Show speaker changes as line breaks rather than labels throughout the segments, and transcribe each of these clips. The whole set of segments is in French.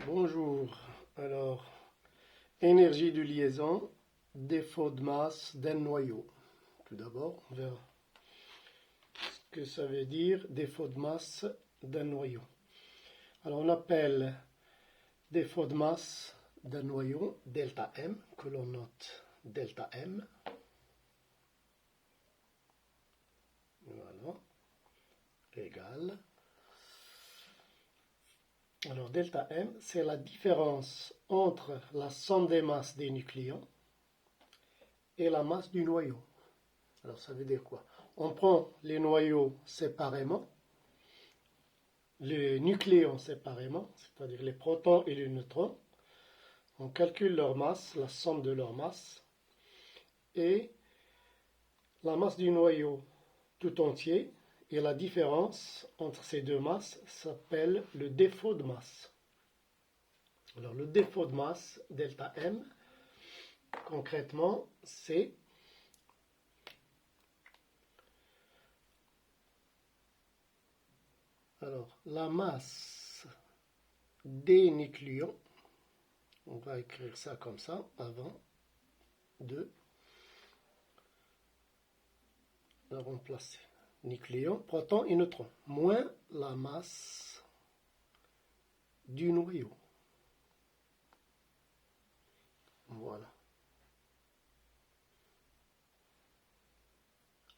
Bonjour. Alors, énergie de liaison, défaut de masse d'un noyau. Tout d'abord, on verra ce que ça veut dire, défaut de masse d'un noyau. Alors, on appelle défaut de masse d'un noyau delta M, que l'on note delta M. Voilà, égal. Alors, delta M, c'est la différence entre la somme des masses des nucléons et la masse du noyau. Alors, ça veut dire quoi? On prend les noyaux séparément, les nucléons séparément, c'est-à-dire les protons et les neutrons. On calcule leur masse, la somme de leur masse, et la masse du noyau tout entier, et la différence entre ces deux masses s'appelle le défaut de masse. Alors, le défaut de masse, delta M, concrètement, c'est la masse des nucléons. On va écrire ça comme ça, avant de le remplacer. Nucléon, proton et neutron, moins la masse du noyau. Voilà.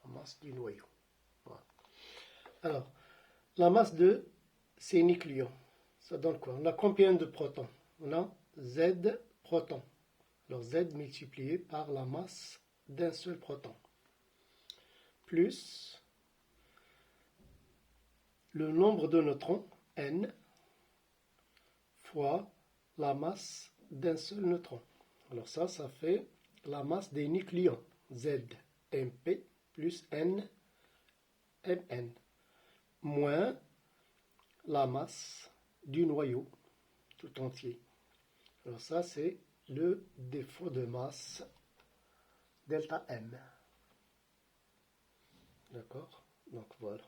La masse du noyau. Voilà. Alors, la masse de ces nucléons, ça donne quoi? On a combien de protons? On a Z protons. Alors, Z multiplié par la masse d'un seul proton. Plus le nombre de neutrons, N, fois la masse d'un seul neutron. Alors ça fait la masse des nucléons, ZMP plus NMN, moins la masse du noyau tout entier. Alors ça, c'est le défaut de masse delta M. D'accord? Donc voilà.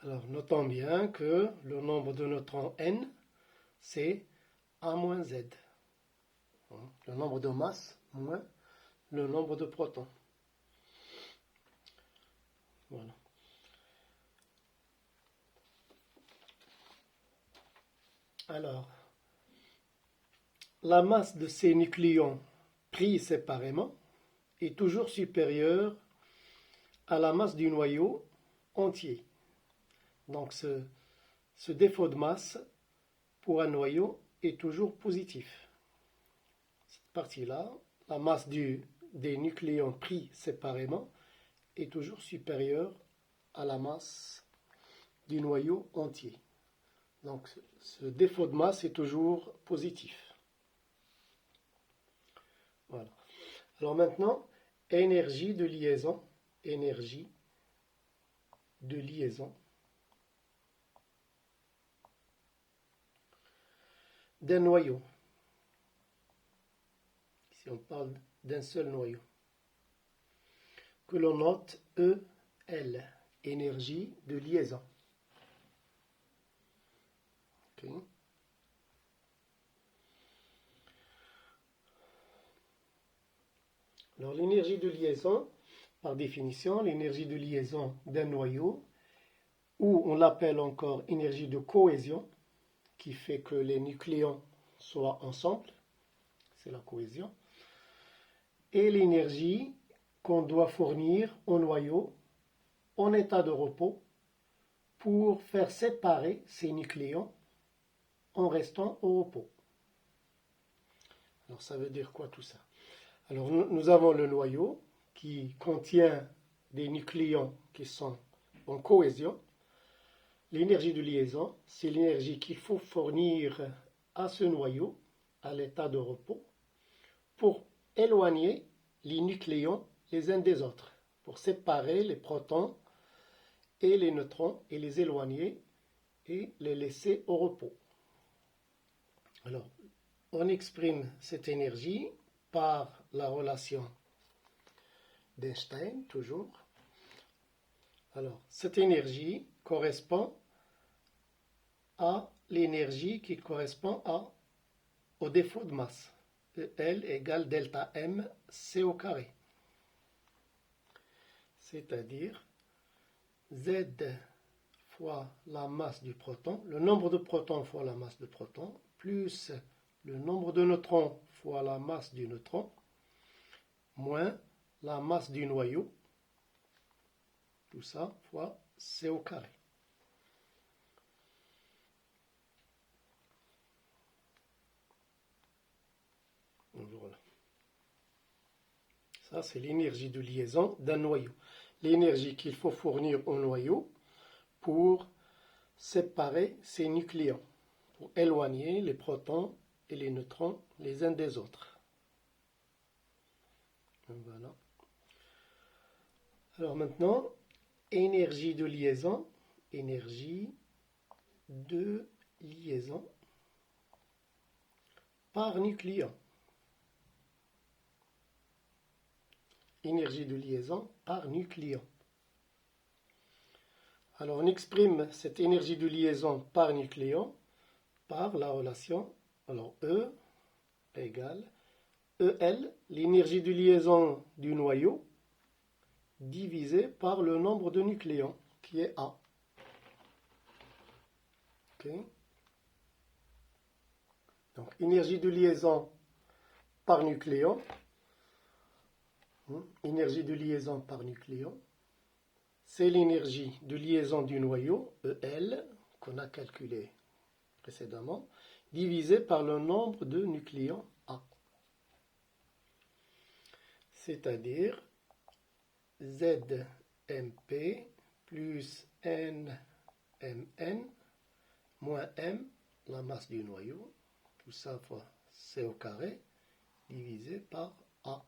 Alors, notons bien que le nombre de neutrons N, c'est A moins Z. Le nombre de masses moins le nombre de protons. Voilà. Alors, la masse de ces nucléons pris séparément est toujours supérieure à la masse du noyau entier. Donc, ce défaut de masse pour un noyau est toujours positif. Cette partie-là, la masse des nucléons pris séparément est toujours supérieure à la masse du noyau entier. Donc, ce défaut de masse est toujours positif. Voilà. Alors maintenant, énergie de liaison d'un noyau. Ici, on parle d'un seul noyau. Que l'on note EL, énergie de liaison. Okay. Alors, l'énergie de liaison, par définition, l'énergie de liaison d'un noyau, ou on l'appelle encore énergie de cohésion, qui fait que les nucléons soient ensemble, c'est la cohésion, et l'énergie qu'on doit fournir au noyau en état de repos pour faire séparer ces nucléons en restant au repos. Alors ça veut dire quoi tout ça? Alors nous avons le noyau qui contient des nucléons qui sont en cohésion. L'énergie de liaison, c'est l'énergie qu'il faut fournir à ce noyau, à l'état de repos, pour éloigner les nucléons les uns des autres, pour séparer les protons et les neutrons et les éloigner et les laisser au repos. Alors, on exprime cette énergie par la relation d'Einstein, toujours, Alors, cette énergie correspond à l'énergie qui correspond au défaut de masse. L égale delta M C au carré. C'est-à-dire Z fois la masse du proton, le nombre de protons fois la masse de protons, plus le nombre de neutrons fois la masse du neutron, moins la masse du noyau, tout ça fois C au carré. Voilà. Ça, c'est l'énergie de liaison d'un noyau. L'énergie qu'il faut fournir au noyau pour séparer ses nucléons, pour éloigner les protons et les neutrons les uns des autres. Voilà. Alors maintenant, énergie de liaison par nucléon. Énergie de liaison par nucléon. Alors on exprime cette énergie de liaison par nucléon par la relation, alors E égale EL, l'énergie de liaison du noyau, divisé par le nombre de nucléons, qui est A. Okay. Donc énergie de liaison par nucléon, énergie de liaison par nucléon, c'est l'énergie de liaison du noyau, EL, qu'on a calculé précédemment, divisé par le nombre de nucléons A. C'est-à-dire ZMP plus NMN moins M, la masse du noyau, tout ça fois C au carré, divisé par A.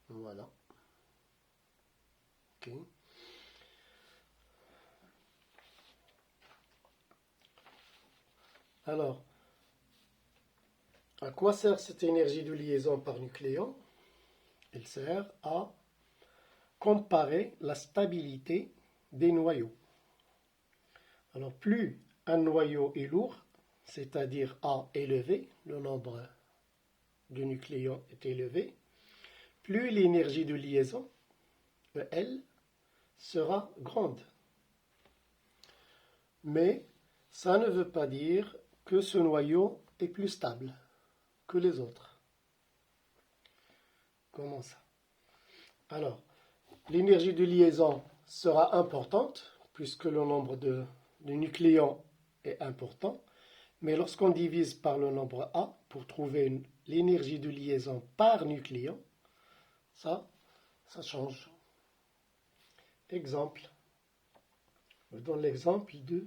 Voilà. Okay. Alors, à quoi sert cette énergie de liaison par nucléon? Elle sert à comparer la stabilité des noyaux. Alors, plus un noyau est lourd, c'est-à-dire A élevé, le nombre de nucléons est élevé, plus l'énergie de liaison, EL, sera grande. Mais ça ne veut pas dire que ce noyau est plus stable que les autres. Comment ça? Alors, l'énergie de liaison sera importante, puisque le nombre de nucléons est important, mais lorsqu'on divise par le nombre A pour trouver l'énergie de liaison par nucléon, ça change. Exemple. Je donne l'exemple de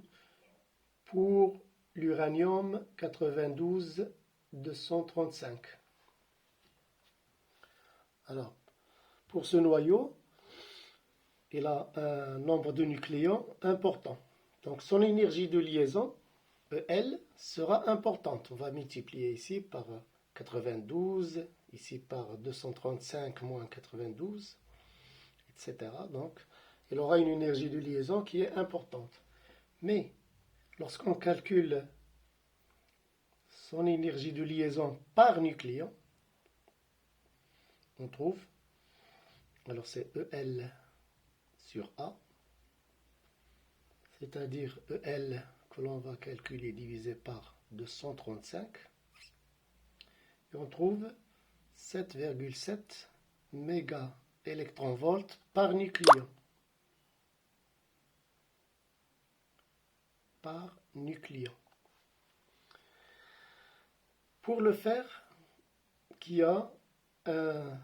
pour l'uranium 92-235. Alors, pour ce noyau, il a un nombre de nucléons important. Donc, son énergie de liaison, EL, sera importante. On va multiplier ici par 92, ici par 235 moins 92, etc. Donc, il aura une énergie de liaison qui est importante. Mais, lorsqu'on calcule son énergie de liaison par nucléon, on trouve, alors c'est EL sur A, c'est-à-dire EL que l'on va calculer divisé par 235, et on trouve 7,7 mégaélectronvolts par nucléon. Par nucléon. Pour le fer, qui a un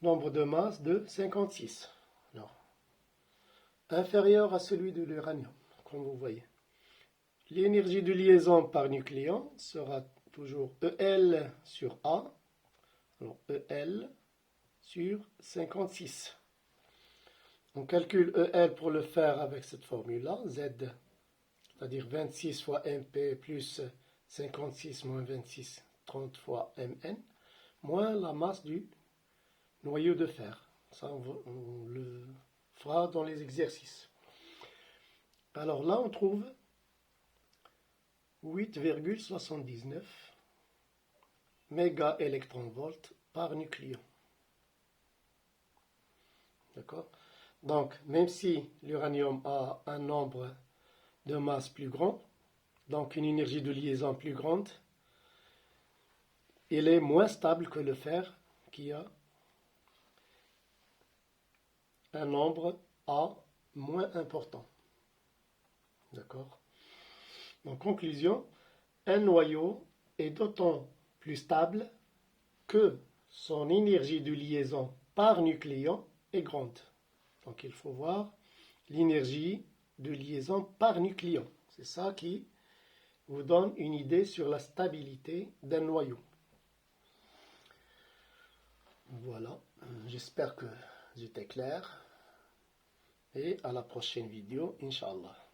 nombre de masse de 56, alors, inférieur à celui de l'uranium, comme vous voyez. L'énergie de liaison par nucléon sera toujours EL sur A, alors EL sur 56. On calcule EL pour le fer avec cette formule-là, Z, c'est-à-dire 26 fois MP plus 56 moins 26, 30 fois Mn, moins la masse du noyau de fer. Ça, on le fera dans les exercices. Alors là, on trouve 8,79 mégaélectronvolts par nucléon. D'accord? Donc, même si l'uranium a un nombre de masse plus grand, donc une énergie de liaison plus grande, il est moins stable que le fer qui a un nombre A moins important. D'accord? En conclusion, un noyau est d'autant plus stable que son énergie de liaison par nucléon est grande. Donc il faut voir l'énergie de liaison par nucléon. C'est ça qui vous donne une idée sur la stabilité d'un noyau. Voilà, j'espère que j'étais clair. Et à la prochaine vidéo, Inch'Allah.